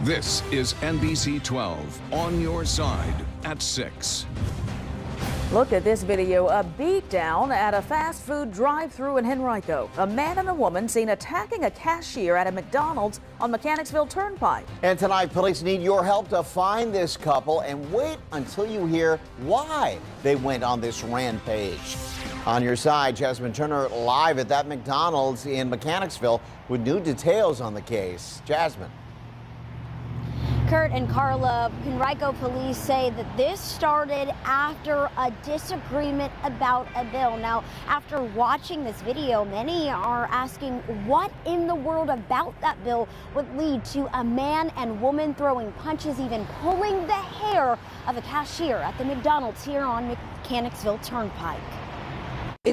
This is NBC 12 on your side at 6. Look at this video, a beatdown at a fast food drive-thru in Henrico. A man and a woman seen attacking a cashier at a McDonald's on Mechanicsville Turnpike. And tonight, police need your help to find this couple and wait until you hear why they went on this rampage. On your side, Jasmine Turner live at that McDonald's in Mechanicsville with new details on the case. Jasmine. Kurt and Carla, Henrico police say that this started after a disagreement about a bill. Now, after watching this video, many are asking what in the world about that bill would lead to a man and woman throwing punches, even pulling the hair of a cashier at the McDonald's here on Mechanicsville Turnpike.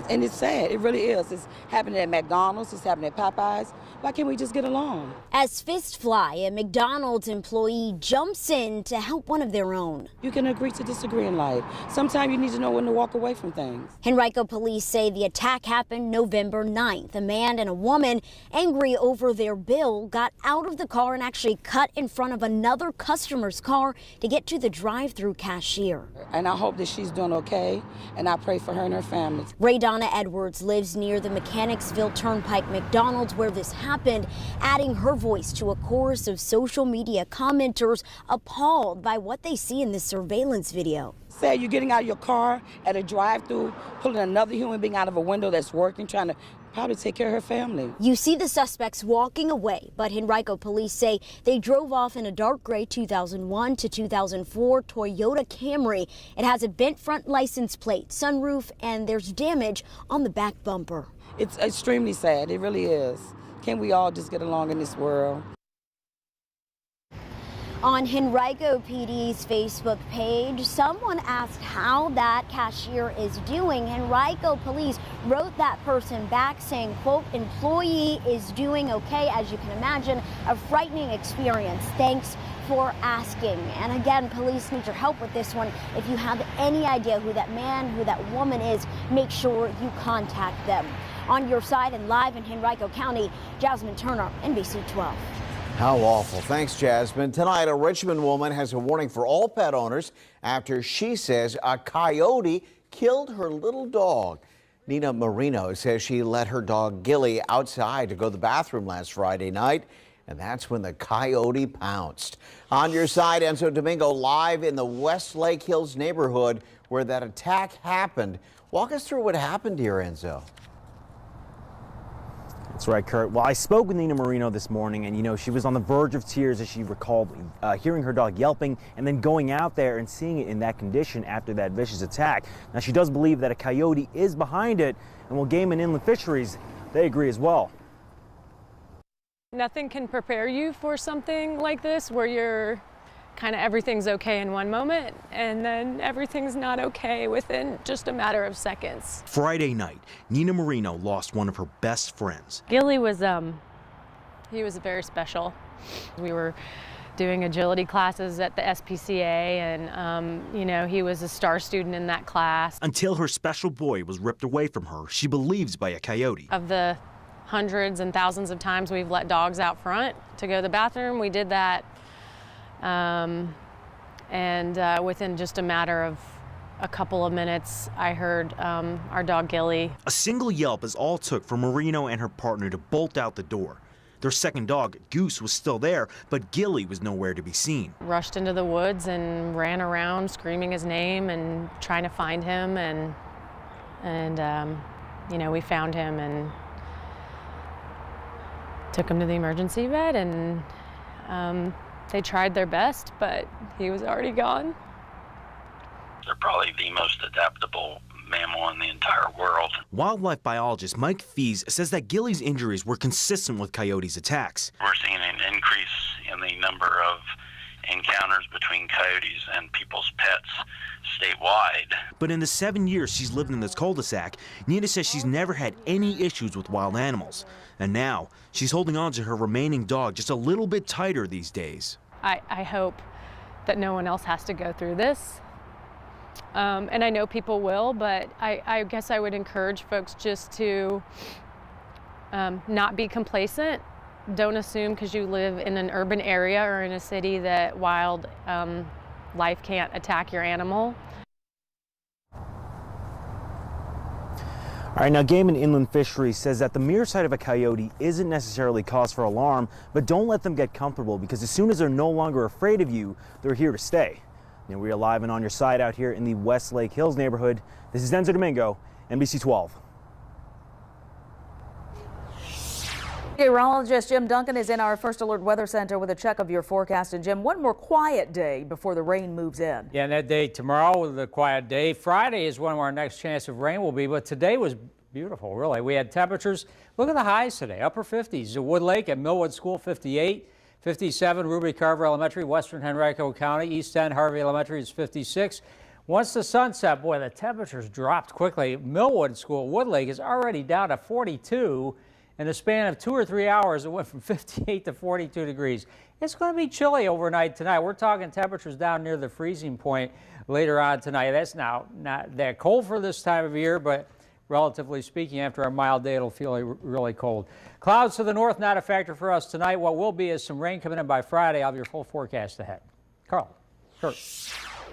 And it's sad, it really is. It's happening at McDonald's, it's happening at Popeyes. Why can't we just get along? As Fist Fly, a McDonald's employee, jumps in to help one of their own. You can agree to disagree in life. Sometimes you need to know when to walk away from things. Henrico police say the attack happened November 9th. A man and a woman, angry over their bill, got out of the car and actually cut in front of another customer's car to get to the drive-thru cashier. And I hope that she's doing okay, and I pray for her and her family. Donna Edwards lives near the Mechanicsville Turnpike McDonald's where this happened, adding her voice to a chorus of social media commenters appalled by what they see in this surveillance video. Say you're getting out of your car at a drive-thru, pulling another human being out of a window that's working, trying to probably take care of her family. You see the suspects walking away, but Henrico police say they drove off in a dark gray 2001 to 2004 Toyota Camry. It has a bent front license plate, sunroof, and there's damage on the back bumper. It's extremely sad, it really is. Can't we all just get along in this world? On Henrico PD's Facebook page, someone asked how that cashier is doing. Henrico police wrote that person back saying, quote, employee is doing okay. As you can imagine, a frightening experience. Thanks for asking. And again, police need your help with this one. If you have any idea who that man, who that woman is, make sure you contact them. On your side and live in Henrico County, Jasmine Turner, NBC 12. How awful. Thanks, Jasmine. Tonight, a Richmond woman has a warning for all pet owners after she says a coyote killed her little dog. Nina Marino says she let her dog Gilly outside to go to the bathroom last Friday night, and that's when the coyote pounced. On your side, Enzo Domingo live in the Westlake Hills neighborhood where that attack happened. Walk us through what happened here, Enzo. That's right, Kurt. Well, I spoke with Nina Marino this morning, and she was on the verge of tears as she recalled hearing her dog yelping and then going out there and seeing it in that condition after that vicious attack. Now, she does believe that a coyote is behind it, and while Game and Inland Fisheries, they agree as well. Nothing can prepare you for something like this where you're kind of everything's okay in one moment and then everything's not okay within just a matter of seconds. Friday night, Nina Marino lost one of her best friends. Gilly was, he was very special. We were doing agility classes at the SPCA and, he was a star student in that class. Until her special boy was ripped away from her, she believes, by a coyote. Of the hundreds and thousands of times we've let dogs out front to go to the bathroom, we did that. Within just a matter of a couple of minutes, I heard our dog Gilly. A single yelp is all it took for Marino and her partner to bolt out the door. Their second dog, Goose, was still there, but Gilly was nowhere to be seen. Rushed into the woods and ran around screaming his name and trying to find him, we found him and took him to the emergency vet, and they tried their best, but he was already gone. They're probably the most adaptable mammal in the entire world. Wildlife biologist Mike Fees says that Gilly's injuries were consistent with coyotes' attacks. We're seeing an increase in the number of encounters between coyotes and people's pets statewide. But in the 7 years she's lived in this cul-de-sac, Nina says she's never had any issues with wild animals. And now she's holding on to her remaining dog just a little bit tighter these days. I hope that no one else has to go through this. And I know people will, but I guess I would encourage folks just to not be complacent don't assume because you live in an urban area or in a city that wild life can't attack your animal. All right, now Game and Inland Fisheries says that the mere sight of a coyote isn't necessarily cause for alarm, but don't let them get comfortable because as soon as they're no longer afraid of you, they're here to stay. Now, we are live and on your side out here in the Westlake Hills neighborhood. This is Denzer Domingo, NBC 12. Meteorologist Jim Duncan is in our First Alert Weather Center with a check of your forecast. And Jim, one more quiet day before the rain moves in. Yeah, and that day tomorrow was a quiet day. Friday is when our next chance of rain will be, but today was beautiful, really. We had temperatures, look at the highs today, upper 50s. Wood Lake at Millwood School, 58, 57, Ruby Carver Elementary, Western Henrico County, East End Harvey Elementary is 56. Once the sun set, boy, the temperatures dropped quickly. Millwood School, Wood Lake is already down to 42. In a span of 2 or 3 hours, it went from 58 to 42 degrees. It's going to be chilly overnight tonight. We're talking temperatures down near the freezing point later on tonight. That's now not that cold for this time of year, but relatively speaking, after a mild day, it'll feel really cold. Clouds to the north, not a factor for us tonight. What will be is some rain coming in by Friday. I'll have your full forecast ahead. Carl, Kurt.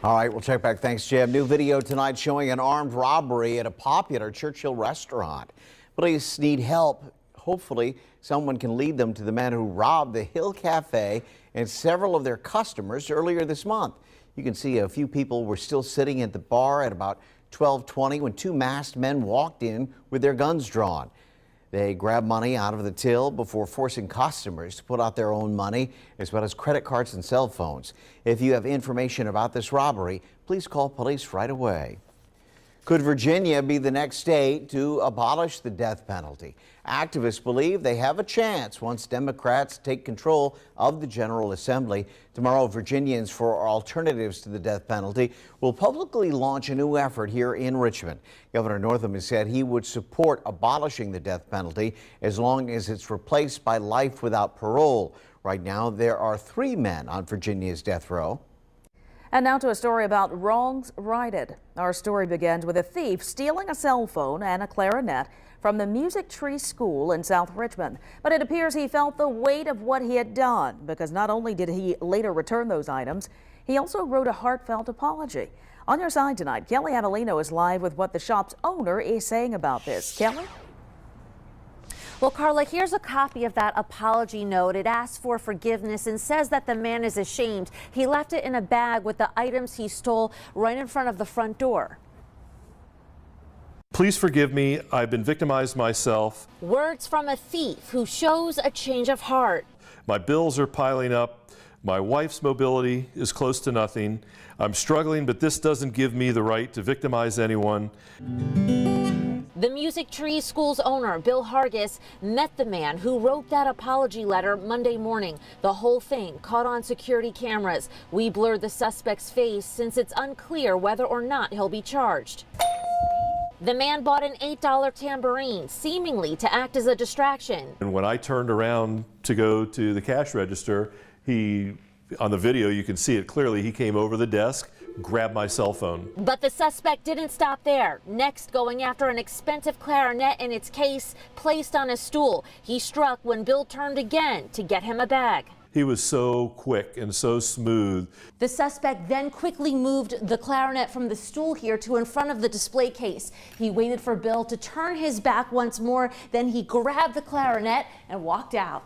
All right, we'll check back. Thanks, Jim. New video tonight showing an armed robbery at a popular Churchill restaurant. Police need help. Hopefully, someone can lead them to the man who robbed the Hill Cafe and several of their customers earlier this month. You can see a few people were still sitting at the bar at about 12:20 when two masked men walked in with their guns drawn. They grabbed money out of the till before forcing customers to put out their own money, as well as credit cards and cell phones. If you have information about this robbery, please call police right away. Could Virginia be the next state to abolish the death penalty? Activists believe they have a chance once Democrats take control of the General Assembly. Tomorrow, Virginians for Alternatives to the Death Penalty will publicly launch a new effort here in Richmond. Governor Northam has said he would support abolishing the death penalty as long as it's replaced by life without parole. Right now, there are 3 men on Virginia's death row. And now to a story about wrongs righted. Our story begins with a thief stealing a cell phone and a clarinet from the Music Tree School in South Richmond. But it appears he felt the weight of what he had done, because not only did he later return those items, he also wrote a heartfelt apology. On your side tonight, Kelly Avellino is live with what the shop's owner is saying about this. Kelly? Well, Carla, here's a copy of that apology note. It asks for forgiveness and says that the man is ashamed. He left it in a bag with the items he stole right in front of the front door. Please forgive me. I've been victimized myself. Words from a thief who shows a change of heart. My bills are piling up. My wife's mobility is close to nothing. I'm struggling, but this doesn't give me the right to victimize anyone. The Music Tree School's owner, Bill Hargis, met the man who wrote that apology letter Monday morning. The whole thing caught on security cameras. We blurred the suspect's face since it's unclear whether or not he'll be charged. The man bought an $8 tambourine, seemingly to act as a distraction. And when I turned around to go to the cash register, on the video you can see it clearly, he came over the desk, grabbed my cell phone. But the suspect didn't stop there. Next, going after an expensive clarinet in its case placed on a stool. He struck when Bill turned again to get him a bag. He was so quick and so smooth. The suspect then quickly moved the clarinet from the stool here to in front of the display case. He waited for Bill to turn his back once more, then he grabbed the clarinet and walked out.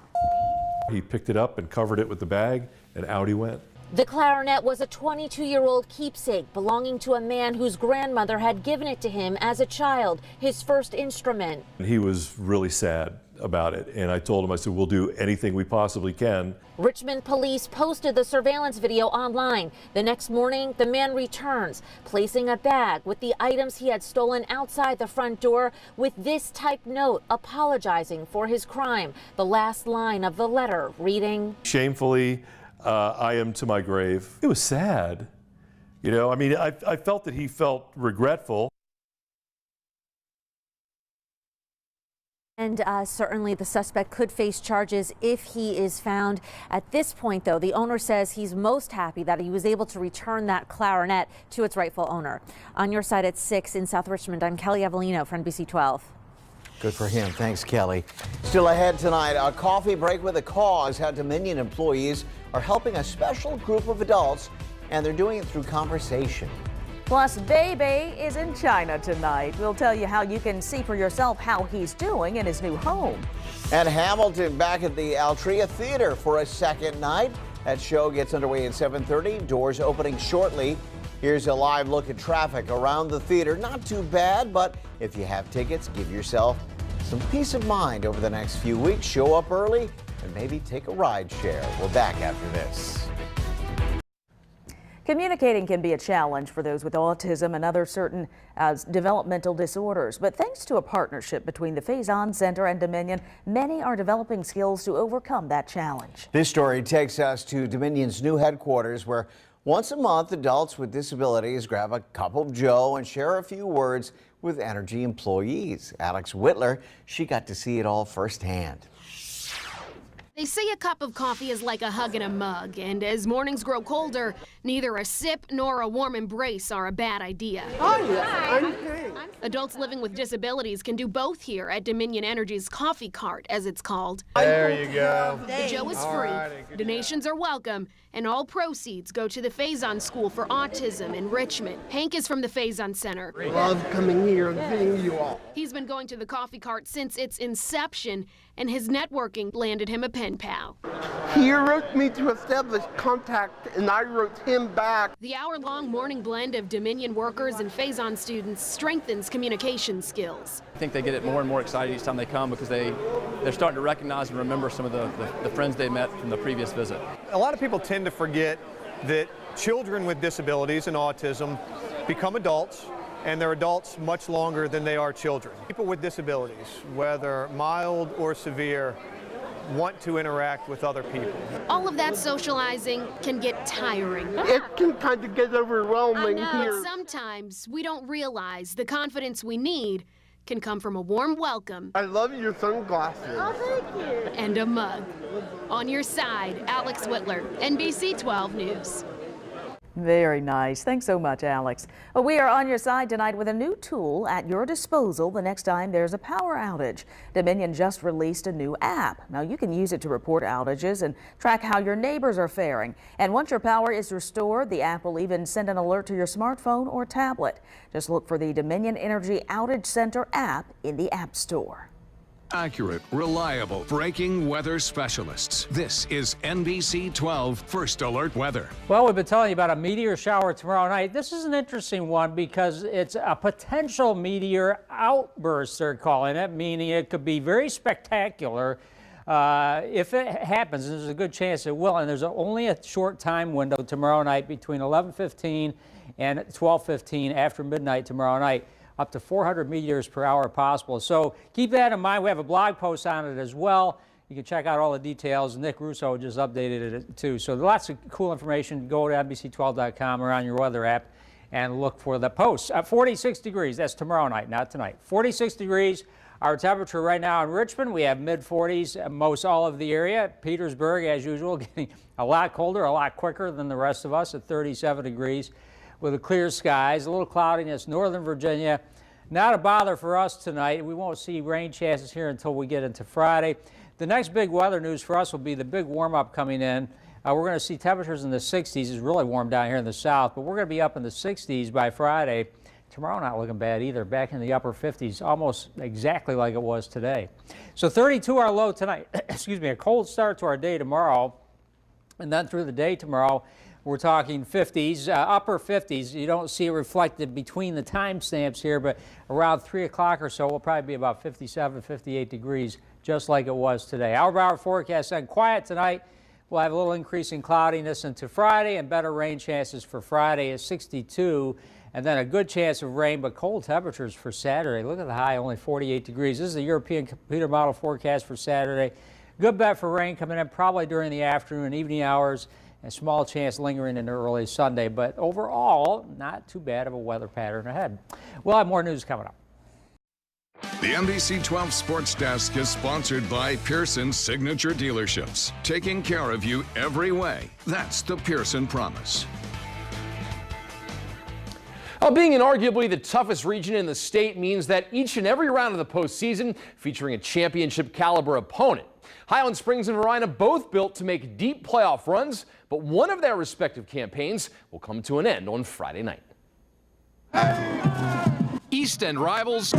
He picked it up and covered it with the bag, and out he went. The clarinet was a 22-year-old keepsake belonging to a man whose grandmother had given it to him as a child, his first instrument. He was really sad about it, and I told him, I said, we'll do anything we possibly can. Richmond police posted the surveillance video online. The next morning, the man returns, placing a bag with the items he had stolen outside the front door with this typed note apologizing for his crime. The last line of the letter reading, "Shamefully, I am to my grave." It was sad. You know, I mean, I felt that he felt regretful. And certainly the suspect could face charges if he is found. At this point, though, the owner says he's most happy that he was able to return that clarinet to its rightful owner. On your side at 6 in South Richmond, I'm Kelly Avellino for NBC 12. Good for him. Thanks, Kelly. Still ahead tonight, a coffee break with a cause. How Dominion employees are helping a special group of adults, and they're doing it through conversation. Plus, Bebe is in China tonight. We'll tell you how you can see for yourself how he's doing in his new home. And Hamilton back at the Altria Theater for a second night. That show gets underway at 7:30. Doors opening shortly. Here's a live look at traffic around the theater. Not too bad, but if you have tickets, give yourself some peace of mind over the next few weeks. Show up early and maybe take a ride share. We're back after this. Communicating can be a challenge for those with autism and other certain developmental disorders. But thanks to a partnership between the Faison Center and Dominion, many are developing skills to overcome that challenge. This story takes us to Dominion's new headquarters, where once a month, adults with disabilities grab a cup of joe and share a few words with Energy employees. Alex Whitler, she got to see it all firsthand. They say a cup of coffee is like a hug in a mug, and as mornings grow colder, neither a sip nor a warm embrace are a bad idea. Oh, yeah. I'm great. Adults living with disabilities can do both here at Dominion Energy's Coffee Cart, as it's called. There you go. The Joe is free, donations are welcome, and all proceeds go to the Faison School for Autism in Richmond. Hank is from the Faison Center. Love coming here and seeing you all. He's been going to the Coffee Cart since its inception, and his networking landed him a pen pal. He wrote me to establish contact, and I wrote him back. The hour-long morning blend of Dominion workers and Faison students strengthens communication skills. I think they get it more and more excited each time they come because they're starting to recognize and remember some of the friends they met from the previous visit. A lot of people tend to forget that children with disabilities and autism become adults, and they're adults much longer than they are children. People with disabilities, whether mild or severe, want to interact with other people. All of that socializing can get tiring. It can kind of get overwhelming here. But sometimes we don't realize the confidence we need can come from a warm welcome. I love your sunglasses. Oh, thank you. And a mug. On your side, Alex Whitler, NBC 12 News. Very nice. Thanks so much, Alex. Well, we are on your side tonight with a new tool at your disposal the next time there's a power outage. Dominion just released a new app. Now you can use it to report outages and track how your neighbors are faring. And once your power is restored, the app will even send an alert to your smartphone or tablet. Just look for the Dominion Energy Outage Center app in the App Store. Accurate, reliable, breaking weather specialists. This is NBC 12 First Alert Weather. Well, we've been telling you about a meteor shower tomorrow night. This is an interesting one because it's a potential meteor outburst, they're calling it, meaning it could be very spectacular. If it happens, and there's a good chance it will, and there's only a short time window tomorrow night between 11:15 and 12:15 after midnight tomorrow night. Up to 400 meteors per hour possible. So keep that in mind. We have a blog post on it as well. You can check out all the details. Nick Russo just updated it too. So lots of cool information. Go to NBC12.com or on your weather app and look for the posts. 46 degrees. That's tomorrow night, not tonight. 46 degrees. Our temperature right now in Richmond, we have mid-40s most all of the area. Petersburg, as usual, getting a lot colder, a lot quicker than the rest of us at 37 degrees. With the clear skies, a little cloudiness, Northern Virginia. Not a bother for us tonight. We won't see rain chances here until we get into Friday. The next big weather news for us will be the big warm-up coming in. We're going to see temperatures in the 60s. It's really warm down here in the south, but we're going to be up in the 60s by Friday. Tomorrow not looking bad either. Back in the upper 50s, almost exactly like it was today. So 32 our low tonight. Excuse me, a cold start to our day tomorrow. And then through the day tomorrow, we're talking 50s, upper 50s. You don't see it reflected between the timestamps here, but around 3 o'clock or so, we'll probably be about 57, 58 degrees, just like it was today. Hour-by-hour forecast then quiet tonight. We'll have a little increase in cloudiness into Friday, and better rain chances for Friday is 62, and then a good chance of rain, but cold temperatures for Saturday. Look at the high, only 48 degrees. This is the European computer model forecast for Saturday. Good bet for rain coming in probably during the afternoon and evening hours. A small chance lingering into early Sunday, but overall, not too bad of a weather pattern ahead. We'll have more news coming up. The NBC 12 Sports Desk is sponsored by Pearson Signature Dealerships, taking care of you every way. That's the Pearson promise. Being in arguably the toughest region in the state means that each and every round of the postseason featuring a championship caliber opponent. Highland Springs and Varina both built to make deep playoff runs, but one of their respective campaigns will come to an end on Friday night. East End rivals,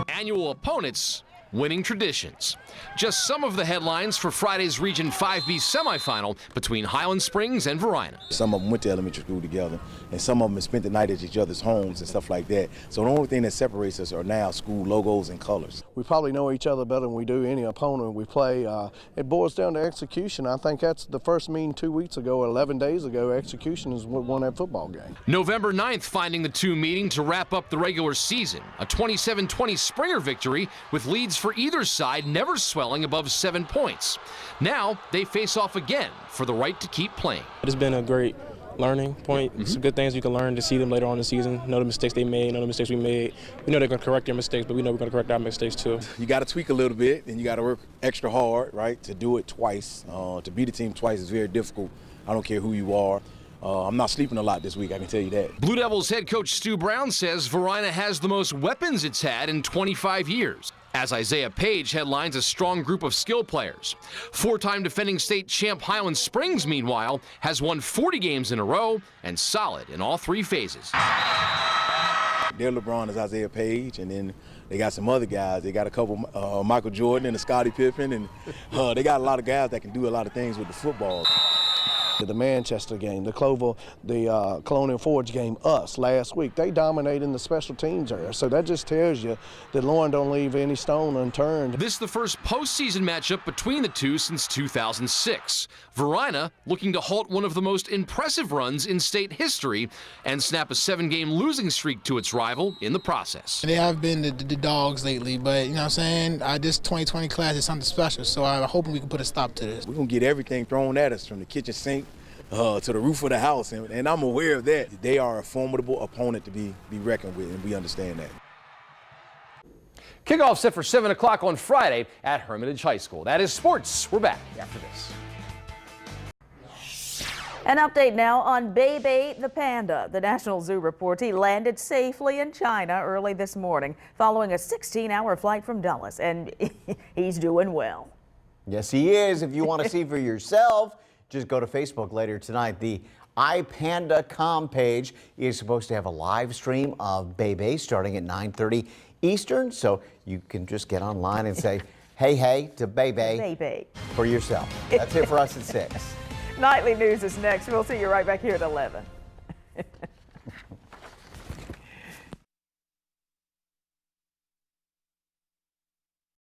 annual opponents, winning traditions. Just some of the headlines for Friday's Region 5B semifinal between Highland Springs and Varina. Some of them went to elementary school together, and some of them have spent the night at each other's homes and stuff like that. So the only thing that separates us are now school logos and colors. We probably know each other better than we do any opponent we play. It boils down to execution. I think that's the first meeting 2 weeks ago, or 11 days ago. Execution is what won that football game. November 9th finding the two meeting to wrap up the regular season. A 27-20 Springer victory with leads for either side never swelling above 7 points. Now they face off again for the right to keep playing. It's been a great learning point. Some good things you can learn to see them later on in the season, know the mistakes they made, know the mistakes we made. We know they're going to correct their mistakes, but we know we're going to correct our mistakes too. You got to tweak a little bit, and you got to work extra hard, right, to do it twice. To beat a team twice is very difficult. I don't care who you are. I'm not sleeping a lot this week, I can tell you that. Blue Devils head coach Stu Brown says Varina has the most weapons it's had in 25 years. As Isaiah Page headlines a strong group of skill players. Four-time defending state champ Highland Springs, meanwhile, has won 40 games in a row and solid in all three phases. Their LeBron is Isaiah Page, and then they got some other guys. They got a couple, Michael Jordan and a Scottie Pippen, and they got a lot of guys that can do a lot of things with the football. The Manchester game, the Colonial Forge game, us last week, they dominated in the special teams area. So that just tells you that Lauren don't leave any stone unturned. This is the first postseason matchup between the two since 2006. Varina looking to halt one of the most impressive runs in state history and snap a 7-game losing streak to its rival in the process. They have been the dogs lately, but you know what I'm saying? This 2020 class is something special, so I'm hoping we can put a stop to this. We're going to get everything thrown at us from the kitchen sink to the roof of the house, and I'm aware of that. They are a formidable opponent to be reckoned with, and we understand that. Kickoff set for 7 o'clock on Friday at Hermitage High School. That is sports. We're back after this. An update now on Bebe the panda. The National Zoo reports he landed safely in China early this morning following a 16-hour flight from Dulles, and he's doing well. Yes, he is. If you want to see for yourself, just go to Facebook later tonight. The iPanda.com page is supposed to have a live stream of Bebe starting at 9:30 Eastern, so you can just get online and say, hey to Bebe for yourself. That's it for us at 6. Nightly news is next. We'll see you right back here at 11.